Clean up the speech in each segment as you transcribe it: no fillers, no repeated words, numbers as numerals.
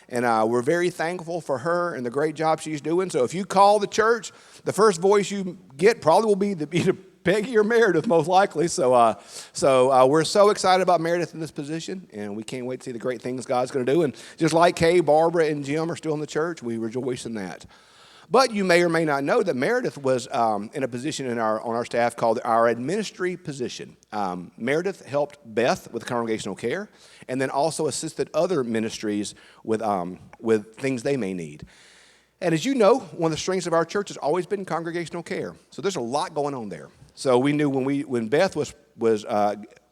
And we're very thankful for her and the great job she's doing. So if you call the church, the first voice you get probably will be either Peggy or Meredith, most likely. So we're so excited about Meredith in this position, and we can't wait to see the great things God's going to do. And just like Kay, Barbara, and Jim are still in the church, we rejoice in that. But you may or may not know that Meredith was in a position on our staff called our administrative position. Meredith helped Beth with congregational care, and then also assisted other ministries with things they may need. And as you know, one of the strengths of our church has always been congregational care. So there's a lot going on there. So we knew when Beth was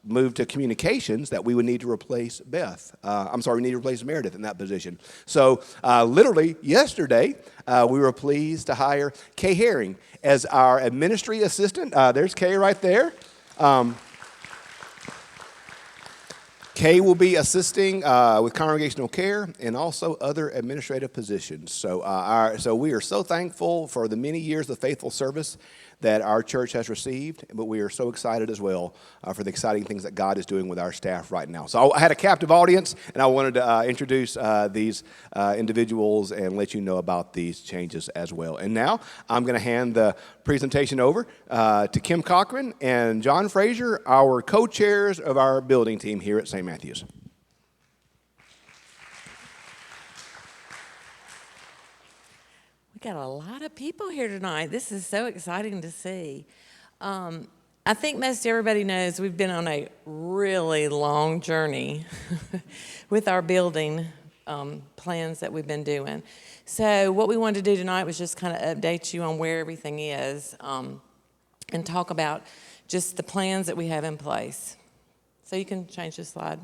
moved to communications that we would need to replace we need to replace Meredith in that position. So literally yesterday, we were pleased to hire Kay Herring as our administrative assistant. There's Kay right there. Kay will be assisting with congregational care and also other administrative positions. So we are so thankful for the many years of faithful service that our church has received, but we are so excited as well for the exciting things that God is doing with our staff right now. So I had a captive audience, and I wanted to introduce these individuals and let you know about these changes as well. And now I'm going to hand the presentation over to Kim Cochran and John Frazier, our co-chairs of our building team here at St. Matthew's. We got a lot of people here tonight. This is so exciting to see. I think most everybody knows we've been on a really long journey with our building plans that we've been doing. So what we wanted to do tonight was just kind of update you on where everything is and talk about just the plans that we have in place. So you can change the slide.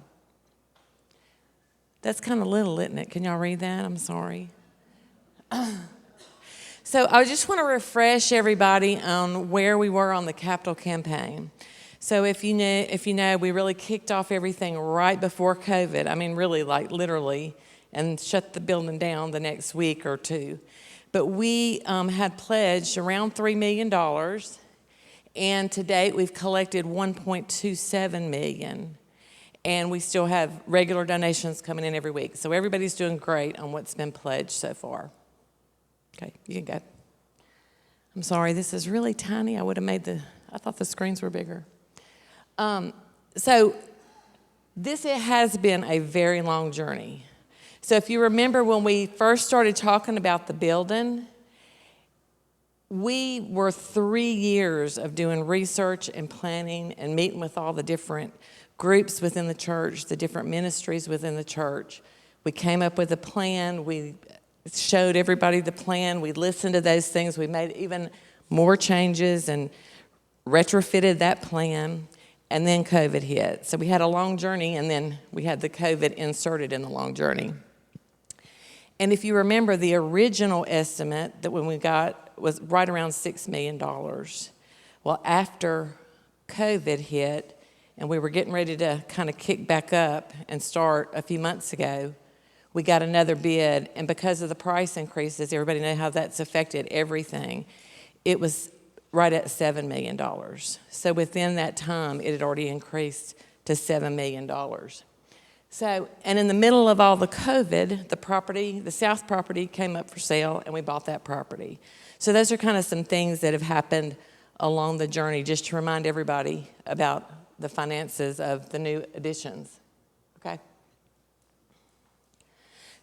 That's kind of little, isn't it? Can y'all read that? I'm sorry. So I just want to refresh everybody on where we were on the capital campaign. So if you know, we really kicked off everything right before COVID. I mean, really, like literally, and shut the building down the next week or two. But we had pledged around $3 million, and to date we've collected $1.27 million. And we still have regular donations coming in every week. So everybody's doing great on what's been pledged so far. Okay, you can go. I'm sorry, this is really tiny. I thought the screens were bigger. So it has been a very long journey. So if you remember when we first started talking about the building, we were 3 years of doing research and planning and meeting with all the different groups within the church, the different ministries within the church. We came up with a plan. We showed everybody the plan. We listened to those things. We made even more changes and retrofitted that plan. And then COVID hit. So we had a long journey, and then we had the COVID inserted in the long journey. And if you remember, the original estimate that when we got was right around $6 million. Well, after COVID hit, and we were getting ready to kind of kick back up and start a few months ago, we got another bid, and because of the price increases, everybody knows how that's affected everything. It was right at $7 million. So within that time, it had already increased to $7 million. So, and in the middle of all the COVID, the south property came up for sale, and we bought that property. So those are kind of some things that have happened along the journey, just to remind everybody about the finances of the new additions. Okay?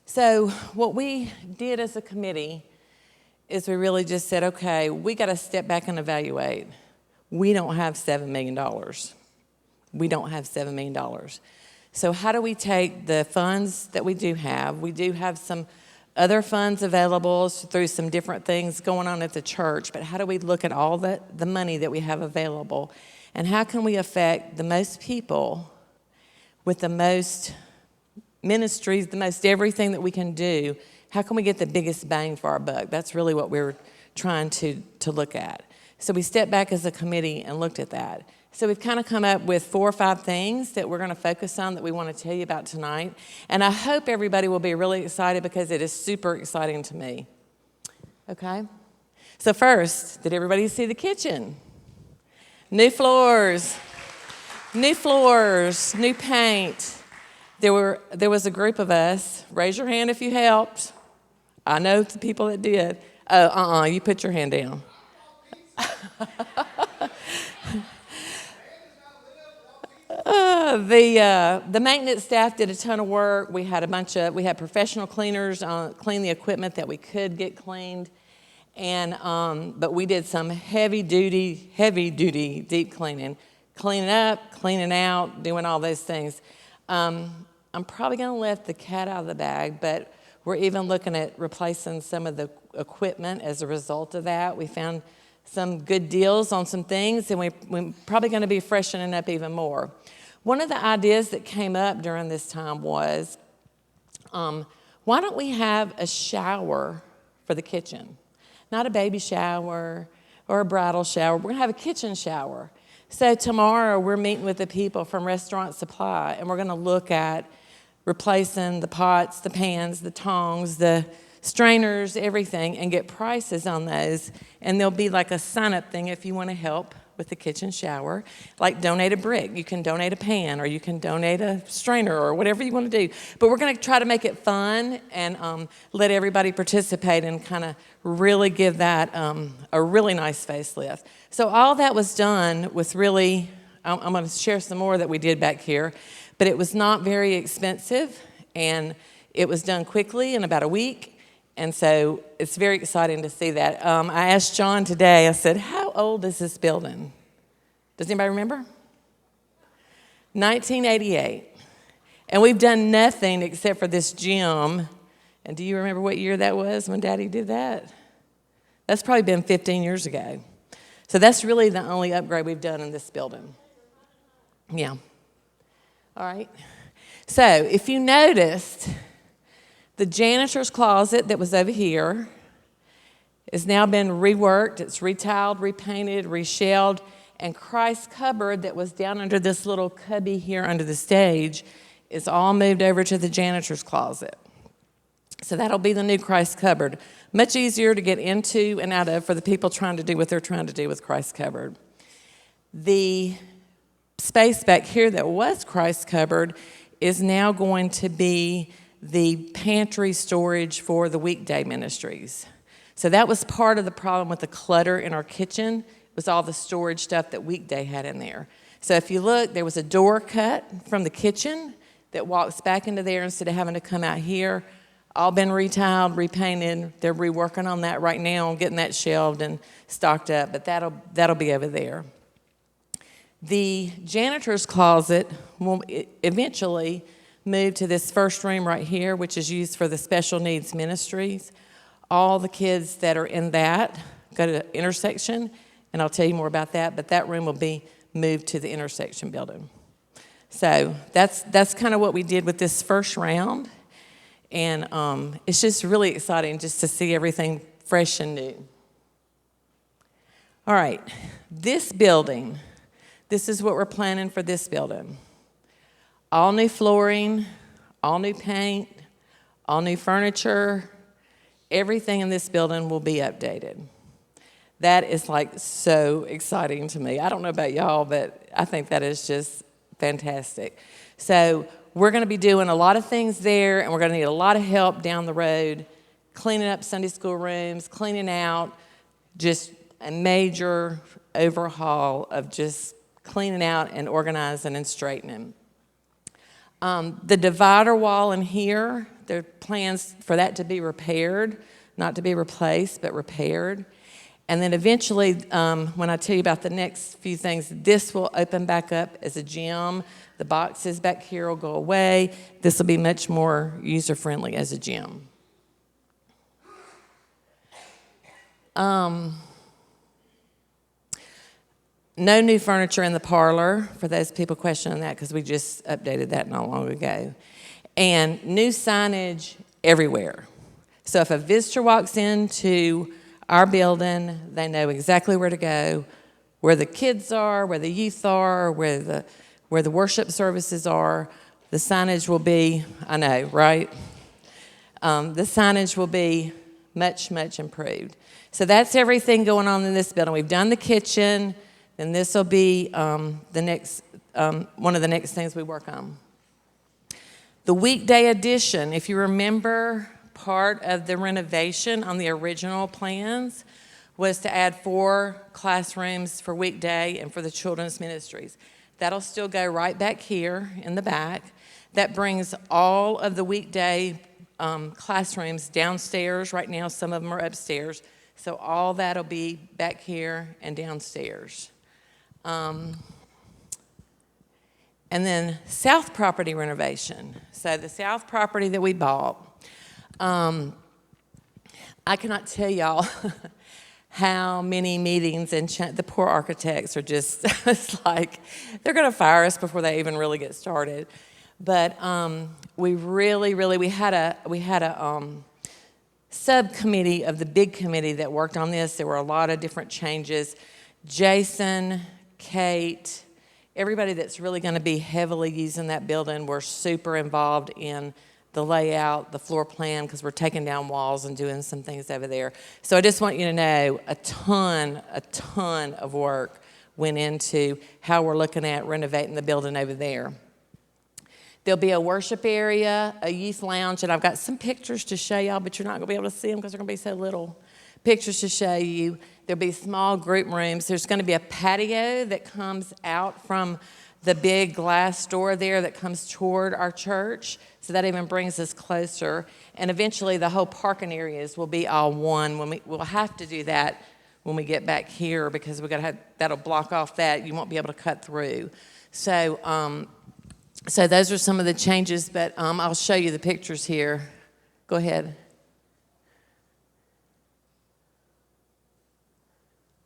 So what we did as a committee is we really just said, okay, we got to step back and evaluate. We don't have $7 million. We don't have $7 million. So how do we take the funds that we do have? We do have some other funds available through some different things going on at the church, but how do we look at all the money that we have available, and how can we affect the most people with the most ministries, the most everything that we can do? How can we get the biggest bang for our buck? That's really what we're trying to look at. So we stepped back as a committee and looked at that. So we've kind of come up with 4 or 5 things that we're going to focus on that we want to tell you about tonight. And I hope everybody will be really excited, because it is super exciting to me. Okay? So first, did everybody see the kitchen? New floors, new paint. There was a group of us. Raise your hand if you helped. I know the people that did. Oh, you put your hand down. The maintenance staff did a ton of work. We had professional cleaners clean the equipment that we could get cleaned, and but we did some heavy duty deep cleaning up, cleaning out, doing all those things. I'm probably going to let the cat out of the bag, but we're even looking at replacing some of the equipment as a result of that. We found some good deals on some things, and we're probably going to be freshening up even more. One of the ideas that came up during this time was, why don't we have a shower for the kitchen? Not a baby shower or a bridal shower. We're going to have a kitchen shower. So tomorrow we're meeting with the people from Restaurant Supply, and we're going to look at replacing the pots, the pans, the tongs, the strainers, everything, and get prices on those. And there'll be like a sign-up thing if you want to help with the kitchen shower, like donate a brick. You can donate a pan, or you can donate a strainer, or whatever you want to do. But we're going to try to make it fun and let everybody participate and kind of really give that a really nice facelift. So all that was done with really, I'm going to share some more that we did back here, but it was not very expensive, and it was done quickly in about a week. And so it's very exciting to see that. I asked John today, I said, how old is this building? Does anybody remember? 1988. And we've done nothing except for this gym. And do you remember what year that was when Daddy did that? That's probably been 15 years ago. So that's really the only upgrade we've done in this building. Yeah. All right. So if you noticed, the janitor's closet that was over here has now been reworked. It's retiled, repainted, reshelved, and Christ's cupboard that was down under this little cubby here under the stage is all moved over to the janitor's closet. So that'll be the new Christ cupboard. Much easier to get into and out of for the people trying to do what they're trying to do with Christ's cupboard. The space back here that was Christ's cupboard is now going to be the pantry storage for the weekday ministries. So that was part of the problem with the clutter in our kitchen, was all the storage stuff that weekday had in there. So if you look, there was a door cut from the kitchen that walks back into there instead of having to come out here. All been retiled, repainted. They're reworking on that right now, getting that shelved and stocked up, but that'll be over there. The janitor's closet will eventually move to this first room right here, which is used for the special needs ministries. All the kids that are in that go to the intersection, and I'll tell you more about that, but that room will be moved to the intersection building. So that's kind of what we did with this first round, and it's just really exciting just to see everything fresh and new. All right, this building, this is what we're planning for this building. All new flooring, all new paint, all new furniture. Everything in this building will be updated. That is like so exciting to me. I don't know about y'all, but I think that is just fantastic. So we're going to be doing a lot of things there, and we're going to need a lot of help down the road, cleaning up Sunday school rooms, cleaning out, just a major overhaul of just cleaning out and organizing and straightening. The divider wall in here, there are plans for that to be repaired, not to be replaced, but repaired. And then eventually, when I tell you about the next few things, this will open back up as a gym. The boxes back here will go away. This will be much more user-friendly as a gym. No new furniture in the parlor, for those people questioning that, because we just updated that not long ago. And new signage everywhere. So if a visitor walks into our building, they know exactly where to go, where the kids are, where the youth are, where the worship services are. The signage will be, I know, right? The signage will be much, much improved. So that's everything going on in this building. We've done the kitchen. And this will be the next one of the next things we work on. The weekday addition, if you remember, part of the renovation on the original plans was to add 4 classrooms for weekday and for the children's ministries. That'll still go right back here in the back. That brings all of the weekday classrooms downstairs. Right now, some of them are upstairs. So all that'll be back here and downstairs. And then south property renovation. So the south property that we bought, I cannot tell y'all how many meetings, and the poor architects are just, it's like, they're gonna fire us before they even really get started. But we had a subcommittee of the big committee that worked on this. There were a lot of different changes. Jason, Kate, everybody that's really gonna be heavily using that building were super involved in the layout, the floor plan, because we're taking down walls and doing some things over there. So I just want you to know a ton of work went into how we're looking at renovating the building over there. There'll be a worship area, a youth lounge, and I've got some pictures to show y'all, but you're not gonna be able to see them because they're gonna be so little. Pictures to show you. There'll be small group rooms. There's gonna be a patio that comes out from the big glass door there that comes toward our church. So that even brings us closer. And eventually the whole parking areas will be all one. We'll have to do that when we get back here because that'll block off that. You won't be able to cut through. So those are some of the changes, but I'll show you the pictures here. Go ahead.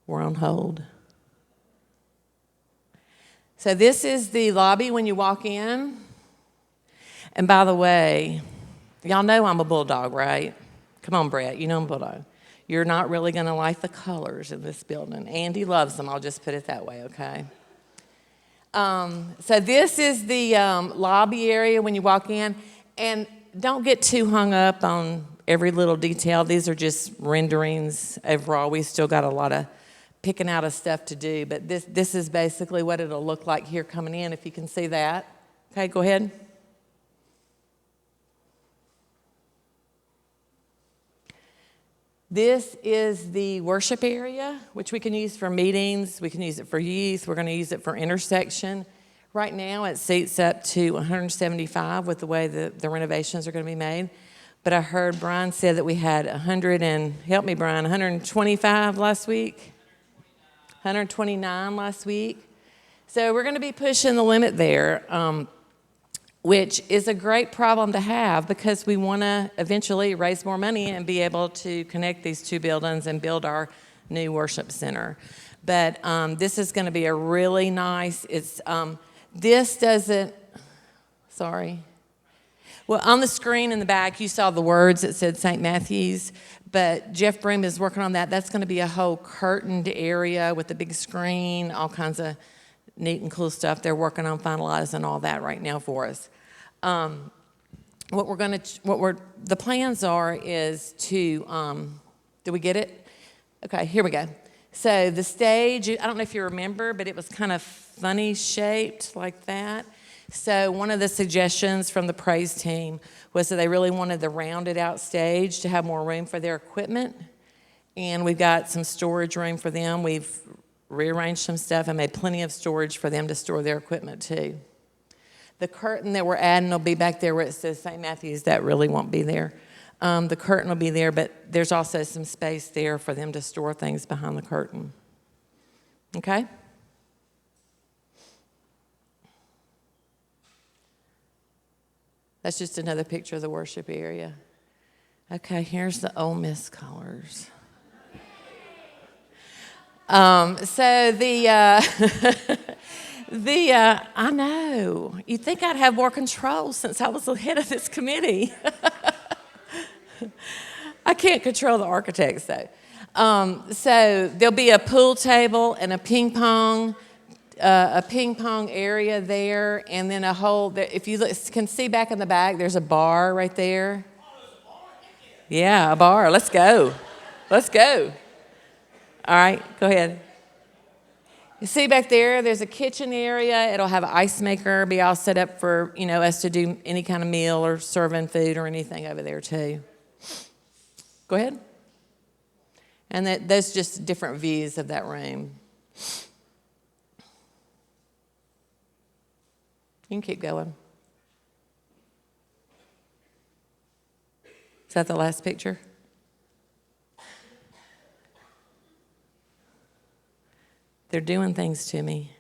We're on hold. So this is the lobby when you walk in. And by the way, y'all know I'm a bulldog, right? Come on, Brett, you know I'm a bulldog. You're not really going to like the colors in this building. Andy loves them, I'll just put it that way, okay? So this is the lobby area when you walk in. And don't get too hung up on every little detail. These are just renderings overall. We still got a lot of picking out of stuff to do, but this is basically what it'll look like here coming in, if you can see that. Okay, go ahead. This is the worship area, which we can use for meetings. We can use it for youth. We're going to use it for intersection. Right now, it seats up to 175 with the way the renovations are going to be made. But I heard Brian said that we had 125 last week. 129 last week. So we're going to be pushing the limit there, which is a great problem to have because we want to eventually raise more money and be able to connect these 2 buildings and build our new worship center. But this is going to be a really nice, this doesn't, sorry. Well, on the screen in the back, you saw the words that said St. Matthew's. But Jeff Broom is working on that. That's going to be a whole curtained area with a big screen, all kinds of neat and cool stuff. They're working on finalizing all that right now for us. The plans are is to, did we get it? Okay, here we go. So the stage, I don't know if you remember, but it was kind of funny shaped like that. So one of the suggestions from the praise team was that they really wanted the rounded out stage to have more room for their equipment. And we've got some storage room for them. We've rearranged some stuff and made plenty of storage for them to store their equipment too. The curtain that we're adding will be back there where it says St. Matthew's. That really won't be there. The curtain will be there, but there's also some space there for them to store things behind the curtain. Okay? That's just another picture of the worship area. Okay, here's the Ole Miss colors. I know. You'd think I'd have more control since I was the head of this committee. I can't control the architects, though. So there'll be a pool table and a ping pong area there, and then a whole, if you can see back in the back, there's a bar right there. Yeah, a bar. Let's go. Let's go. All right, go ahead. You see back there, there's a kitchen area. It'll have an ice maker, be all set up for, us to do any kind of meal or serving food or anything over there too. Go ahead. And those just different views of that room. You can keep going. Is that the last picture? They're doing things to me.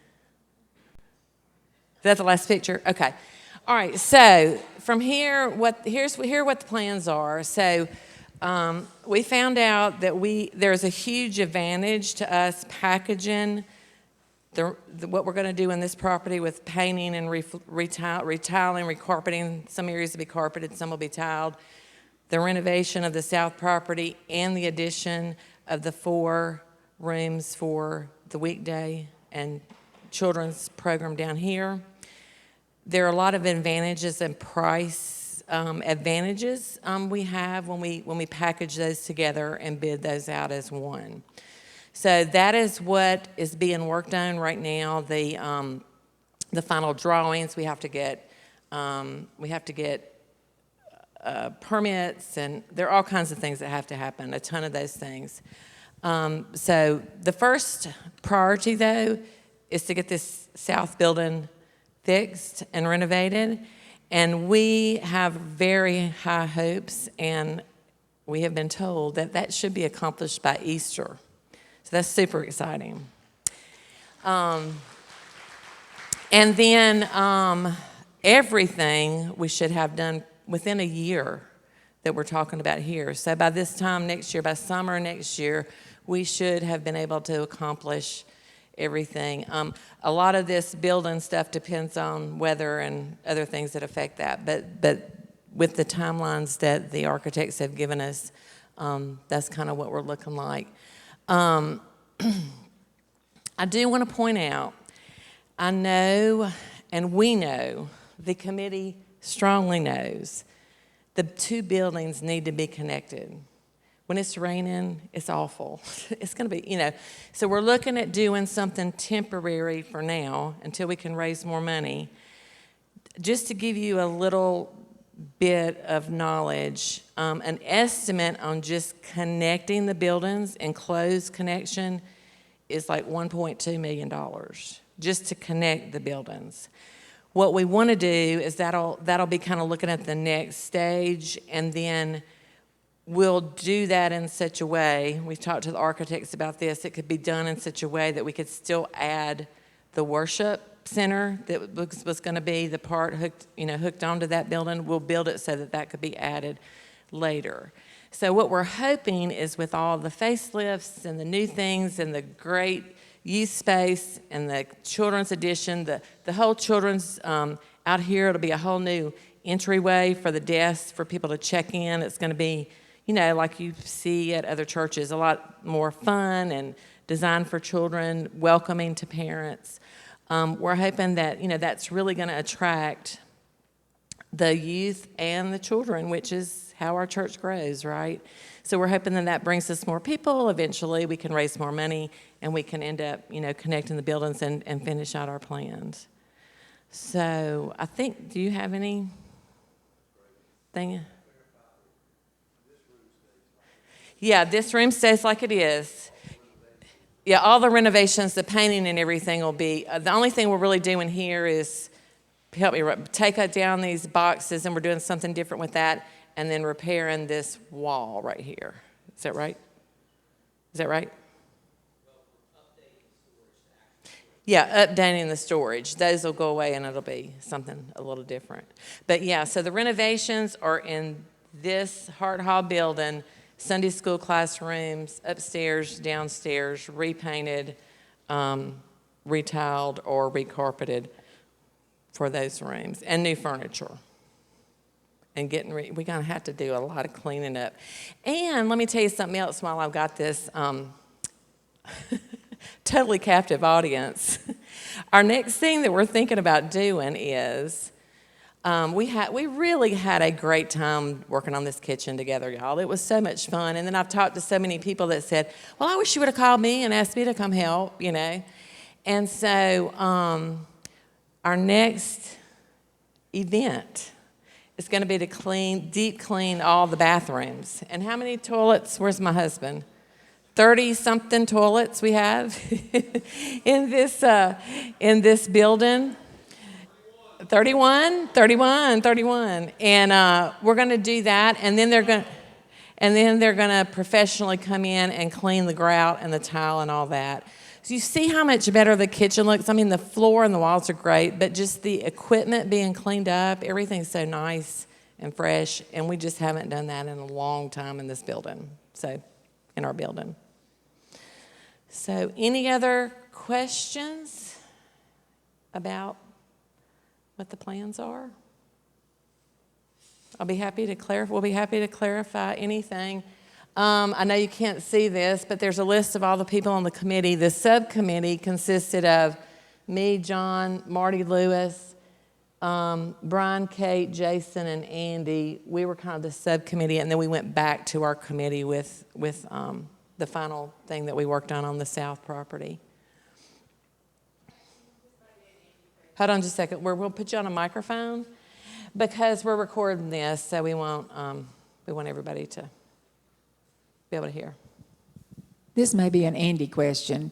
Is that the last picture? Okay. All right. So from here, here are what the plans are. So we found out that there's a huge advantage to us packaging what we're going to do in this property with painting and retiling, recarpeting. Some areas will be carpeted, some will be tiled. The renovation of the south property and the addition of the 4 rooms for the weekday and children's program down here. There are a lot of advantages and price advantages we have when we package those together and bid those out as one. So that is what is being worked on right now. The final drawings we have to get permits, and there are all kinds of things that have to happen. A ton of those things. So the first priority, though, is to get this south building fixed and renovated. And we have very high hopes, and we have been told that should be accomplished by Easter. So that's super exciting. And then everything we should have done within a year that we're talking about here. So by this time next year, by summer next year, we should have been able to accomplish everything. A lot of this building stuff depends on weather and other things that affect that. But with the timelines that the architects have given us, that's kind of what we're looking like. I do want to point out, I know, and we know, the committee strongly knows, the 2 buildings need to be connected. When it's raining, it's awful. It's going to be, So we're looking at doing something temporary for now until we can raise more money. Just to give you a little bit of knowledge, an estimate on just connecting the buildings and closed connection is like $1.2 million just to connect the buildings. What we want to do is that'll be kind of looking at the next stage, and then we'll do that in such a way, we've talked to the architects about this, it could be done in such a way that we could still add the worship center that was going to be the part hooked onto that building. We'll build it so that could be added later. So what we're hoping is with all the facelifts and the new things and the great youth space and the children's addition, the whole children's out here, it'll be a whole new entryway for the desks for people to check in. It's going to be, like you see at other churches, a lot more fun and designed for children, welcoming to parents. We're hoping that, that's really going to attract the youth and the children, which is how our church grows, right? So we're hoping that brings us more people. Eventually, we can raise more money, and we can end up, connecting the buildings and finish out our plans. So I think, do you have anything? Yeah, this room stays like it is. Yeah, all the renovations, the painting and everything will be, the only thing we're really doing here is, help me, take down these boxes, and we're doing something different with that, and then repairing this wall right here. Is that right? Is that right? Yeah, updating the storage. Those will go away, and it'll be something a little different. But yeah, so the renovations are in this Hart Hall building, Sunday school classrooms, upstairs, downstairs, repainted, retiled, or recarpeted for those rooms, and new furniture. And we're going to have to do a lot of cleaning up. And let me tell you something else while I've got this totally captive audience. Our next thing that we're thinking about doing is, we really had a great time working on this kitchen together, y'all. It was so much fun. And then I've talked to so many people that said, well, I wish you would have called me and asked me to come help, And so our next event is going to be to deep clean all the bathrooms. And how many toilets? Where's my husband? 30-something toilets we have in this building. 31. And we're going to do that, and then they're going to professionally come in and clean the grout and the tile and all that. So you see how much better the kitchen looks. I mean, the floor and the walls are great, but just the equipment being cleaned up, everything's so nice and fresh, and we just haven't done that in a long time in this building, in our building. So any other questions about what the plans are? We'll be happy to clarify anything. I know you can't see this, but there's a list of all the people on the committee. The subcommittee consisted of me, John, Marty Lewis, Brian, Kate, Jason, and Andy. We were kind of the subcommittee, and then we went back to our committee with the final thing that we worked on the south property. Hold on just a second. We'll put you on a microphone because we're recording this, so we want everybody to be able to hear. This may be an Andy question.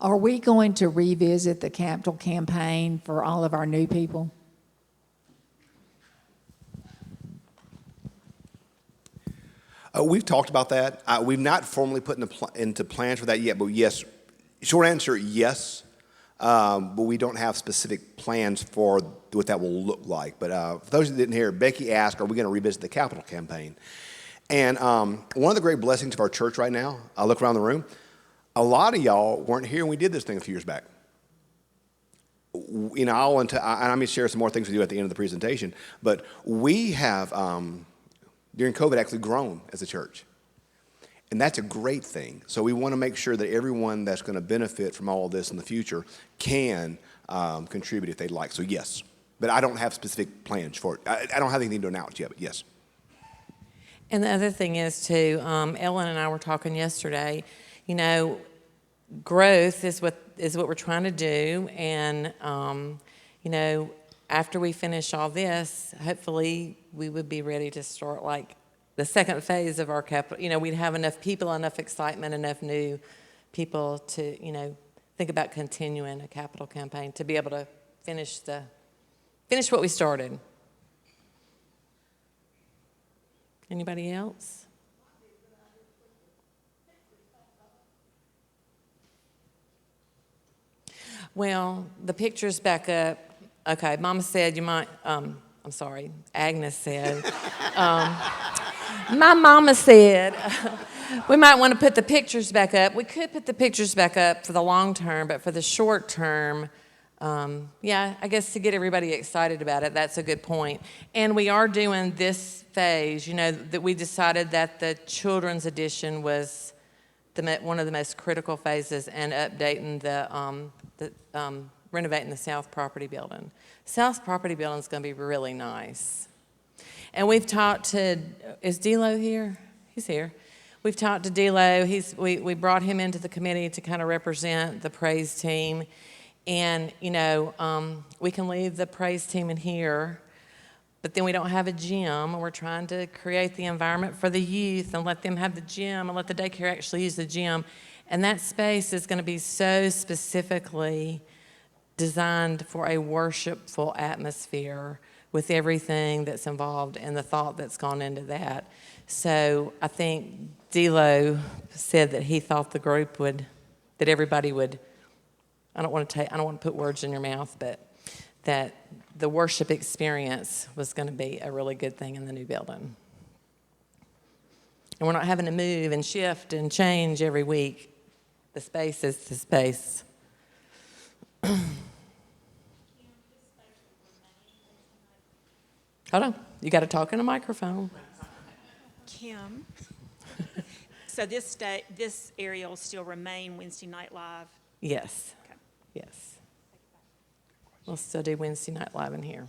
Are we going to revisit the capital campaign for all of our new people? We've talked about that. We've not formally put into plans for that yet, but yes, short answer, yes. But we don't have specific plans for what that will look like. But for those who didn't hear, Becky asked, are we going to revisit the capital campaign? And one of the great blessings of our church right now, I look around the room, a lot of y'all weren't here when we did this thing a few years back. You know, and I'm going to share some more things with you at the end of the presentation, but we have, during COVID, actually grown as a church. And that's a great thing. So we want to make sure that everyone that's going to benefit from all of this in the future can contribute if they'd like. So yes, but I don't have specific plans for it. I don't have anything to announce yet, but yes. And the other thing is, too, Ellen and I were talking yesterday, you know, growth is what we're trying to do. And, you know, after we finish all this, hopefully we would be ready to start, like, the second phase of our capital. You know, we'd have enough people, enough excitement, enough new people to, you know, think about continuing a capital campaign to be able to finish what we started. Anybody else? Well, the picture's back up. Okay, Mama said you might, I'm sorry, Agnes said, my mama said we might want to put the pictures back up. We could put the pictures back up for the long term, but for the short term, yeah, I guess to get everybody excited about it, that's a good point. And we are doing this phase, you know, that we decided that the children's edition was one of the most critical phases, and updating renovating the south property building. South property building is going to be really nice. And we've talked to, is D'Lo here? He's here. We've talked to D'Lo. We brought him into the committee to kind of represent the praise team. And, you know, we can leave the praise team in here, but then we don't have a gym. We're trying to create the environment for the youth and let them have the gym and let the daycare actually use the gym. And that space is going to be so specifically designed for a worshipful atmosphere with everything that's involved and the thought that's gone into that. So I think D'Lo said that he thought the group that everybody would, I don't want to put words in your mouth, but that the worship experience was going to be a really good thing in the new building. And we're not having to move and shift and change every week. The space is the space. Hold on. You got to talk in a microphone. Kim, so this area will still remain Wednesday Night Live? Yes. Okay. Yes. We'll still do Wednesday Night Live in here.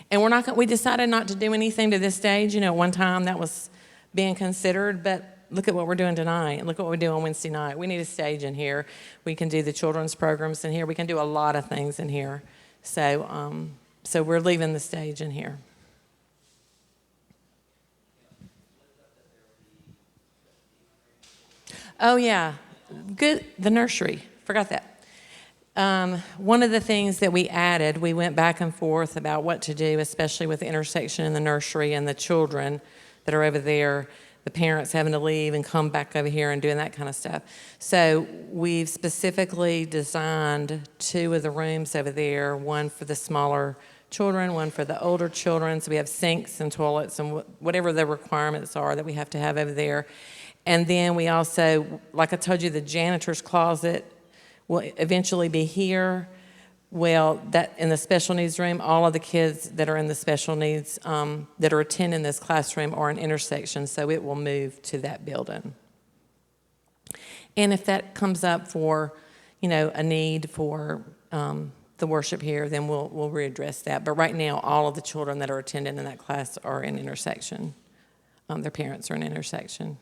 And we decided not to do anything to this stage. You know, one time that was being considered, but look at what we're doing tonight, and look at what we do on Wednesday night. We need a stage in here. We can do the children's programs in here. We can do a lot of things in here. So, so we're leaving the stage in here. Oh, yeah. Good. The nursery. Forgot that. One of the things that we added, we went back and forth about what to do, especially with the intersection in the nursery and the children that are over there, the parents having to leave and come back over here and doing that kind of stuff. So we've specifically designed 2 of the rooms over there, one for the smaller children, one for the older children. So we have sinks and toilets and whatever the requirements are that we have to have over there. And then we also, like I told you, the janitor's closet will eventually be here. Well, that in the special needs room, all of the kids that are in the special needs that are attending this classroom are in intersection, so it will move to that building. And if that comes up for, a need for the worship here, then we'll readdress that. But right now, all of the children that are attending in that class are in intersection. Their parents are in intersection.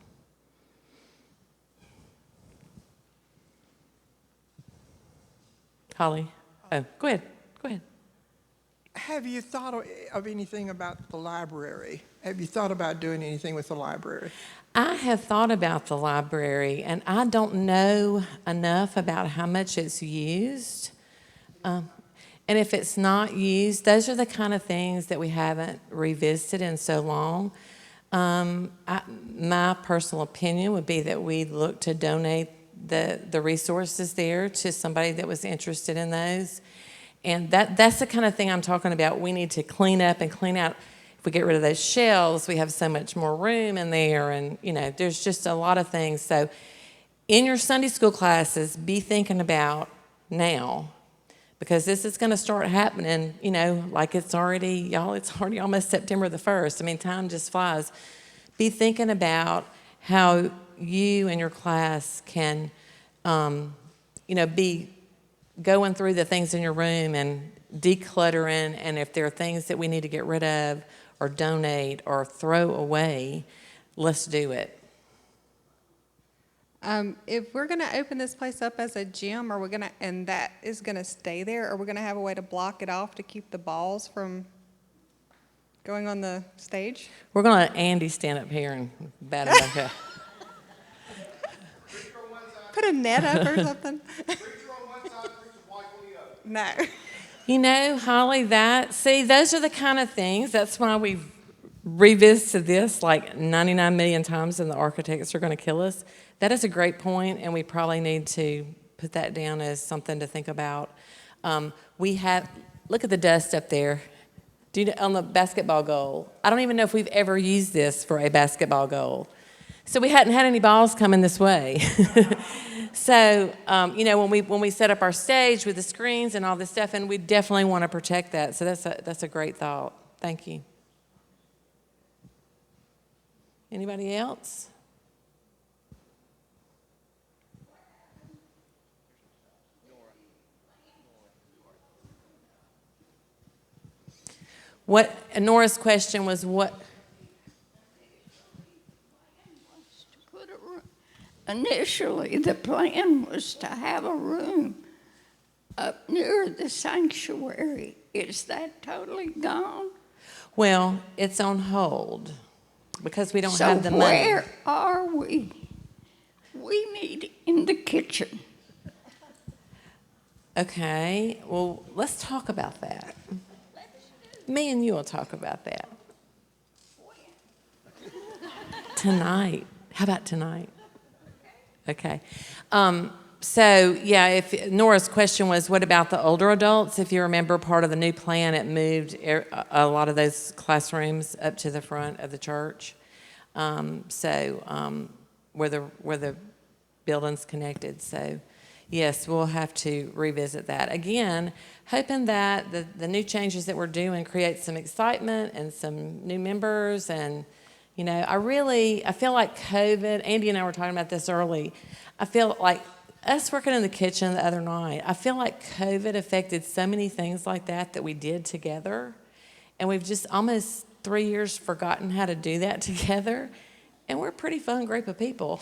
Holly? Oh, go ahead. Go ahead. Have you thought of anything about the library? Have you thought about doing anything with the library? I have thought about the library, and I don't know enough about how much it's used. And if it's not used, those are the kind of things that we haven't revisited in so long. My personal opinion would be that we look to donate the resources there to somebody that was interested in those. And that's the kind of thing I'm talking about. We need to clean up and clean out. If we get rid of those shelves, we have so much more room in there. And, there's just a lot of things. So in your Sunday school classes, be thinking about now, because this is going to start happening, like it's already almost September the 1st. I mean, time just flies. Be thinking about how you and your class can, be going through the things in your room and decluttering, and if there are things that we need to get rid of or donate or throw away, let's do it. If we're going to open this place up as a gym, and that is going to stay there, are we going to have a way to block it off to keep the balls from going on the stage? We're going to let Andy stand up here and bat it back up. Put a net up or something? No. Holly, those are the kind of things. That's why we've revisited this like 99 million times, and the architects are going to kill us. That is a great point, and we probably need to put that down as something to think about. Look at the dust up there. On the basketball goal. I don't even know if we've ever used this for a basketball goal. So we hadn't had any balls coming this way. So, when we set up our stage with the screens and all this stuff, and we definitely want to protect that. So that's a great thought. Thank you. Anybody else? Nora's question was what? Initially, the plan was to have a room up near the sanctuary. Is that totally gone? Well, it's on hold because we don't So have the money. where are we? We meet in the kitchen. Okay, well, let's talk about that. Me and you will talk about that. Tonight. How about tonight? Okay. If Nora's question was, what about the older adults? If you remember, part of the new plan, it moved a lot of those classrooms up to the front of the church. Where the building's connected. So, yes, we'll have to revisit that. Again, hoping that the new changes that we're doing create some excitement and some new members. And, I feel like COVID, Andy and I were talking about this early, I feel like us working in the kitchen the other night, I feel like COVID affected so many things like that we did together. And we've just almost 3 years forgotten how to do that together. and we're a pretty fun group of people.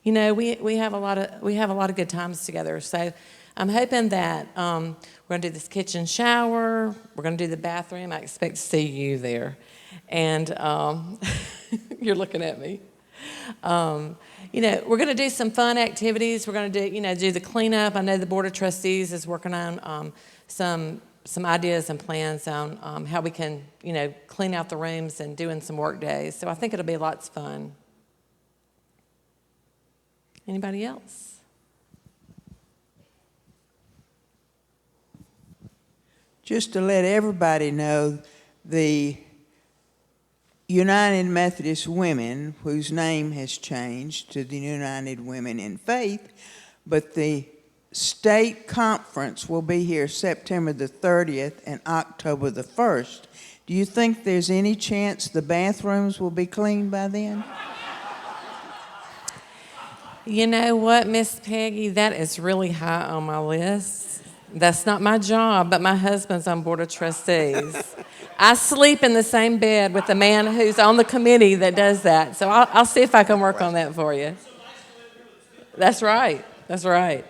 You know, we have a lot of good times together. So I'm hoping that we're going to do this kitchen shower. We're going to do the bathroom. I expect to see you there, and you're looking at me. You know, we're going to do some fun activities. We're going to do the cleanup. I know the Board of Trustees is working on some ideas and plans on how we can, clean out the rooms and doing some work days. So I think it'll be lots of fun. Anybody else? Just to let everybody know, the United Methodist Women, whose name has changed to the United Women in Faith, but the state conference will be here September the 30th and October the 1st. Do you think there's any chance the bathrooms will be cleaned by then? You know what, Miss Peggy? That is really high on my list. That's not my job, but my husband's on Board of Trustees. I sleep in the same bed with the man who's on the committee that does that. So I'll see if I can work on that for you. That's right. That's right.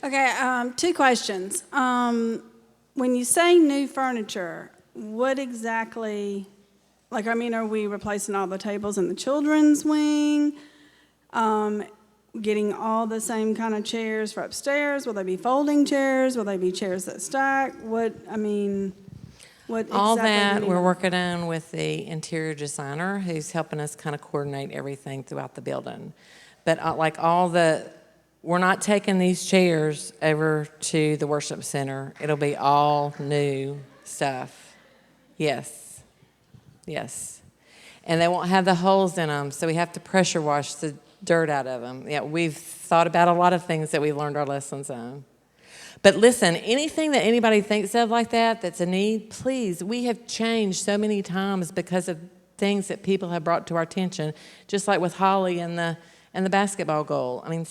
Okay, two questions. When you say new furniture, what exactly, are we replacing all the tables in the children's wing? Getting all the same kind of chairs for upstairs? Will they be folding chairs? Will they be chairs that stack? What exactly All do that you we're mean? working on with the interior designer who's helping us kind of coordinate everything throughout the building. But we're not taking these chairs over to the worship center. It'll be all new stuff. Yes. Yes. And they won't have the holes in them, so we have to pressure wash the dirt out of them. Yeah, we've thought about a lot of things that we learned our lessons on. But listen, anything that anybody thinks of like that, that's a need, please, we have changed so many times because of things that people have brought to our attention, just like with Holly and the basketball goal. I mean,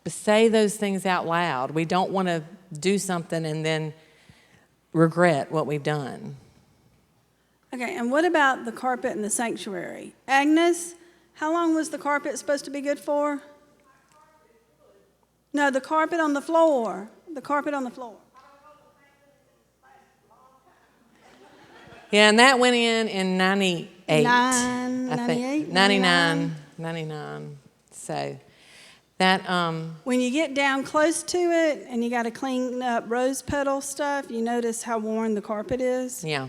say those things out loud. We don't want to do something and then regret what we've done. Okay, and what about the carpet in the sanctuary? Agnes, how long was the carpet supposed to be good for? No, the carpet on the floor. The carpet on the floor. Yeah, and that went in 98. 98? 99. So that When you get down close to it and you got to clean up rose petal stuff, you notice how worn the carpet is. yeah.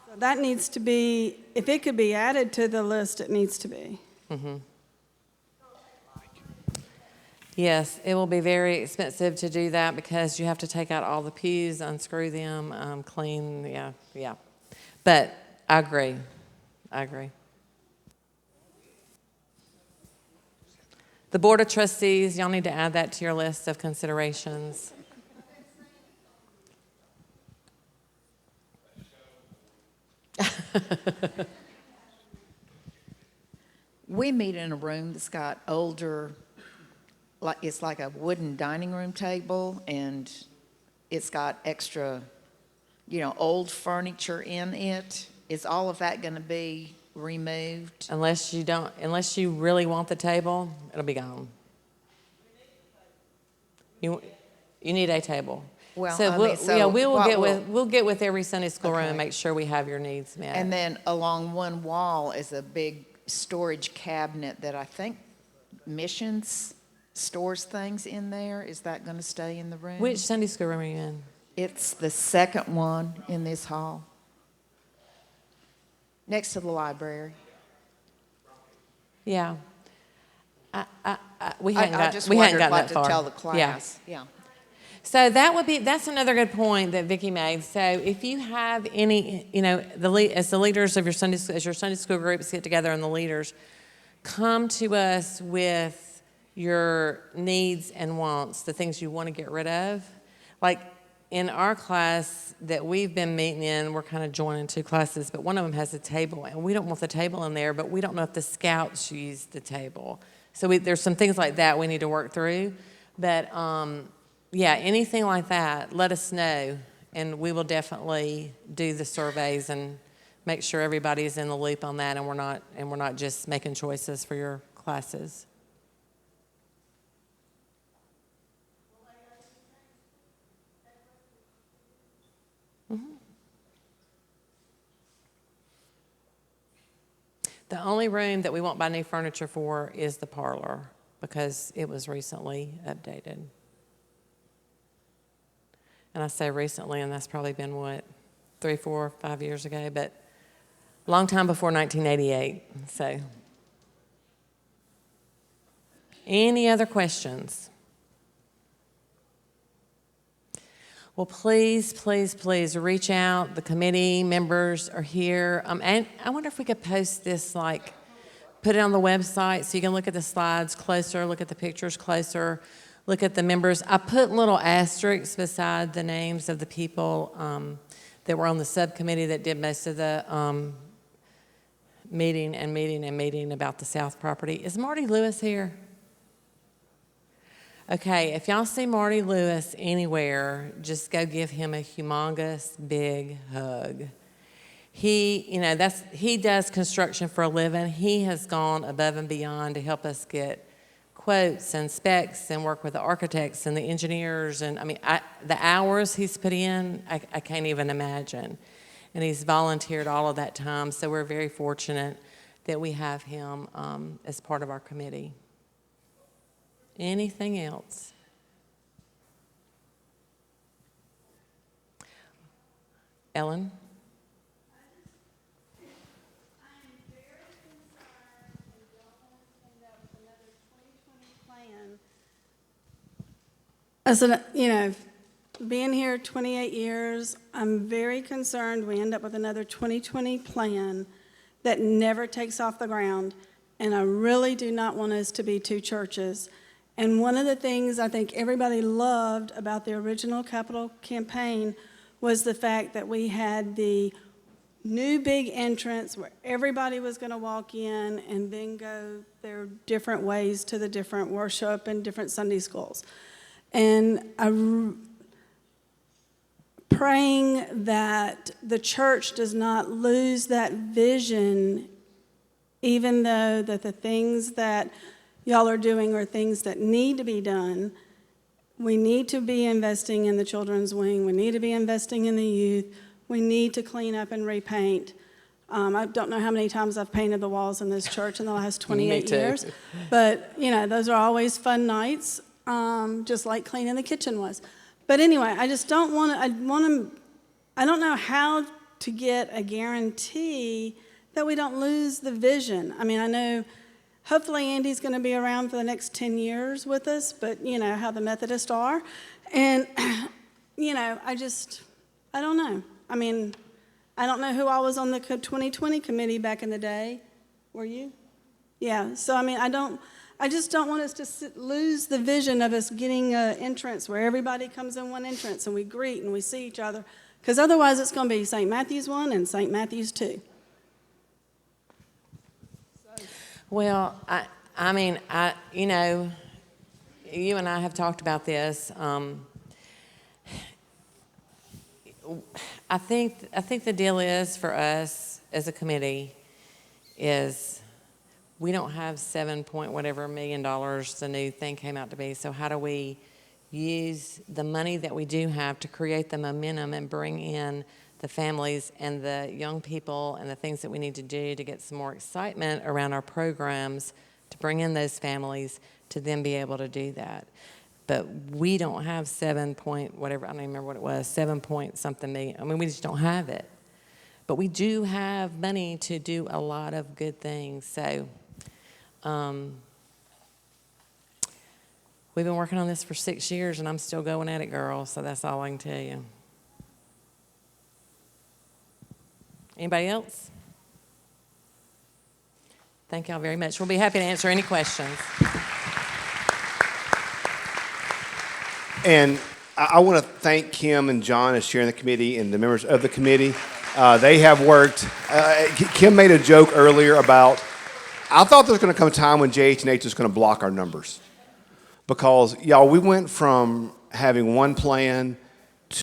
So that needs to be, if it could be added to the list, it needs to be. Yes, it will be very expensive to do that because you have to take out all the pews, unscrew them, clean, yeah. But I agree. The Board of Trustees, y'all need to add that to your list of considerations. We meet in a room that's got older, it's like a wooden dining room table, and it's got extra, old furniture in it. Is all of that going to be removed? Unless you really want the table, it'll be gone. You need a table. Well, so I we'll, mean, so yeah, what we'll get with every Sunday school room Okay. and make sure we have your needs met. And then along one wall is a big storage cabinet that I think Missions stores things in there. Is that going to stay in the room? Which Sunday school room are you in? It's the second one in this hall, next to the library. Yeah. We hadn't I just we hadn't wondered gotten what that far. to tell the class. Yeah. So that's another good point that Vicki made. So if you have any, as the leaders of your Sunday school groups get together and the leaders, come to us with your needs and wants, the things you want to get rid of. Like in our class that we've been meeting in, we're kind of joining two classes, but one of them has a table, and we don't want the table in there, but we don't know if the scouts use the table. So there's some things like that we need to work through. But yeah, anything like that, let us know, and we will definitely do the surveys and make sure everybody's in the loop on that, and we're not just making choices for your classes. The only room that we won't buy new furniture for is the parlor, because it was recently updated. And I say recently, and that's probably been, what, 3, 4, 5 years ago, but a long time before 1988. So, any other questions? Well, please, please, please reach out. The committee members are here. And I wonder if we could post this, like, put it on the website so you can look at the slides closer, look at the pictures closer, look at the members. I put little asterisks beside the names of the people that were on the subcommittee that did most of the meeting about the South property. Is Marty Lewis here? Okay, if y'all see Marty Lewis anywhere, just go give him a humongous big hug. He does construction for a living. He has gone above and beyond to help us get quotes and specs and work with the architects and the engineers. And I mean, the hours he's put in, I can't even imagine. And he's volunteered all of that time. So we're very fortunate that we have him as part of our committee. Anything else? Ellen? I said, being here 28 years, I'm very concerned we end up with another 2020 plan that never takes off the ground, and I really do not want us to be two churches. And one of the things I think everybody loved about the original capital campaign was the fact that we had the new big entrance where everybody was going to walk in and then go their different ways to the different worship and different Sunday schools. And I'm praying that the church does not lose that vision, even though that the things that y'all are doing are things that need to be done. We need to be investing in the children's wing. We need to be investing in the youth. We need to clean up and repaint. I don't know how many times I've painted the walls in this church in the last 28 years. But, those are always fun nights, just like cleaning the kitchen was. But anyway, I just don't want to, I don't know how to get a guarantee that we don't lose the vision. I mean, I know hopefully Andy's going to be around for the next 10 years with us, but you know how the Methodists are. And, I don't know. I mean, I don't know who all was on the 2020 committee back in the day. Were you? Yeah. So, I mean, I just don't want us to lose the vision of us getting an entrance where everybody comes in one entrance and we greet and we see each other. Because otherwise it's going to be St. Matthew's 1 and St. Matthew's 2. Well, you and I have talked about this. I think the deal is for us as a committee is we don't have $7 million the new thing came out to be. So how do we use the money that we do have to create the momentum and bring in the families and the young people and the things that we need to do to get some more excitement around our programs to bring in those families to then be able to do that. But we don't have 7 point whatever, I don't even remember what it was, 7 point something million. I mean, we just don't have it. But we do have money to do a lot of good things. So we've been working on this for 6 years, and I'm still going at it, girl. So that's all I can tell you. Anybody else? Thank y'all very much. We'll be happy to answer any questions. And I want to thank Kim and John as chairing the committee and the members of the committee. They have worked. Kim made a joke earlier about, I thought there was going to come a time when JH&H was going to block our numbers. Because, y'all, we went from having one plan